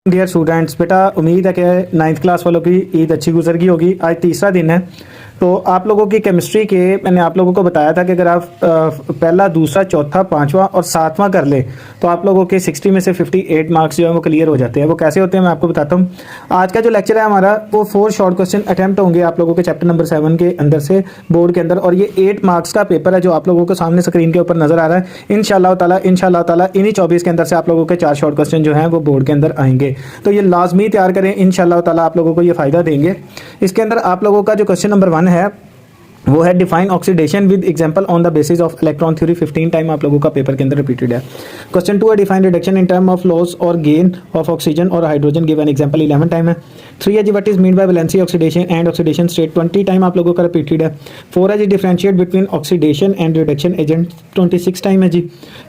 Dear students, बेटा उम्मीद है कि नाइन्थ क्लास वालों की ईद अच्छी गुजर गई होगी। आज तीसरा दिन है, तो आप लोगों की केमिस्ट्री के मैंने आप लोगों को बताया था कि अगर आप पहला, दूसरा, चौथा, पांचवा और सातवां कर ले तो आप लोगों के 60 में से 58 मार्क्स जो है वो क्लियर हो जाते हैं। वो कैसे होते हैं मैं आपको बताता हूँ। आज का जो लेक्चर है हमारा वो 4 शॉर्ट क्वेश्चन अटैम्प्ट होंगे आप लोगों के चैप्टर नंबर 7 के अंदर से बोर्ड के अंदर, और ये 8 मार्क्स का पेपर है जो आप लोगों को सामने स्क्रीन के ऊपर नजर आ रहा है। इंशाल्लाह ताला इन्हीं 24 के अंदर से आप लोगों के 4 शॉर्ट क्वेश्चन जो हैं वो बोर्ड के अंदर आएंगे, तो ये लाजमी तैयार करें। इंशाल्लाह ताला आप लोगों को ये फ़ायदा देंगे। इसके अंदर आप लोगों का जो क्वेश्चन नंबर 1 है वो है define oxidation with example on the basis of electron theory. 15 time आप लोगों का पेपर के अंदर रिपीटेड है। क्वेश्चन 2 है define reduction in term of loss और गेन ऑफ ऑक्सीजन और hydrogen, give an example. 11 time है। 3 है जी what is mean by valency oxidation and oxidation state. 20 time आप लोगों का रिपीटेड है। 4 है जी differentiate between oxidation and reduction agent. 26 time है जी।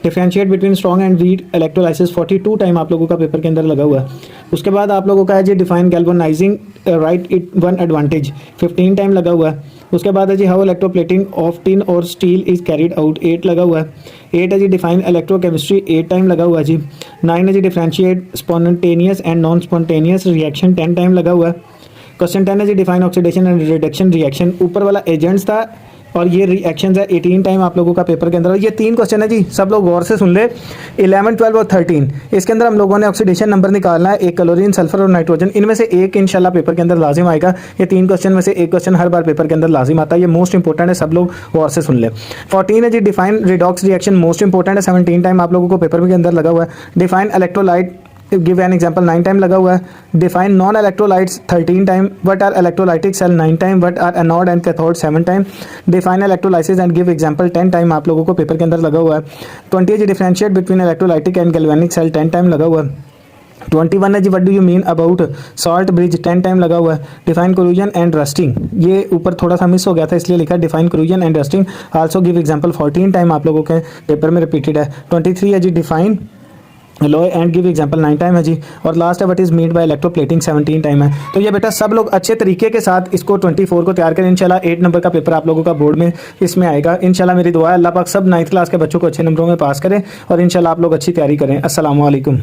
Differentiate between strong and weak electrolysis. 42 time आप लोगों का पेपर के अंदर लगा हुआ है। उसके बाद आप लोगों का है जी define galvanizing write it one advantage. 15 time लगा हुआ है। उसके बाद है जी हाउ इलेक्ट्रोप्लेटिंग ऑफ टिन और स्टील इज कैरिड आउट। 8 लगा हुआ है। 8 है जी डिफाइन इलेक्ट्रोकेमिस्ट्री। 8 टाइम लगा हुआ है जी। 9 है जी differentiate spontaneous and non spontaneous reaction. 10 time लगा हुआ है। क्वेश्चन 10 है जी define oxidation and reduction reaction. ऊपर वाला एजेंट्स था और ये रिएक्शंस है। 18 टाइम आप लोगों का पेपर के अंदर। ये 3 क्वेश्चन है जी, सब लोग गौर से सुन ले। 11, 12 और 13 इसके अंदर हम लोगों ने ऑक्सीडेशन नंबर निकालना है। एक क्लोरीन, सल्फर और नाइट्रोजन, इनमें से एक इंशाल्लाह पेपर के अंदर लाजिम आएगा। ये 3 क्वेश्चन में से एक क्वेश्चन हर बार पेपर के अंदर लाजिम आता है। ये मोस्ट इंपॉर्टेंट है, सब लोग गौर से सुन ले। 14 है जी define redox reaction, most important है। 17 टाइम आप लोगों को पेपर के अंदर लगा हुआ है। Define electrolyte, give an example. 9 time लगा हुआ है। Define non electrolytes 13 time. What are electrolytic cell 9 time. What are anode and cathode 7 time. Define electrolysis and give example 10 time आप लोगों को पेपर के अंदर लगा हुआ है। 20 है जी differentiate between electrolytic and galvanic cell 10 time लगा हुआ है। 21 है जी what do you mean about salt bridge 10 time लगा हुआ है। डिफाइन कोरूजन एंड रस्टिंग, ये ऊपर थोड़ा सा मिस हो गया था इसलिए लिखा define corrosion and rusting. Also give example 14 time आप लोगों के पेपर में रिपीटेड है। 23 है जी define law and give example 9 time है जी। और लास्ट है what is meant by electroplating 17 time है। तो ये बेटा सब लोग अच्छे तरीके के साथ इसको 24 को तैयार करें। इंशाल्लाह 8 नंबर का पेपर आप लोगों का बोर्ड में इसमें आएगा। इंशाल्लाह मेरी दुआ है अल्लाह पाक सब 9th क्लास के बच्चों को अच्छे नंबरों में पास करें और इंशाल्लाह आप लोग अच्छी तैयारी करें। अस्सलाम वालेकुम।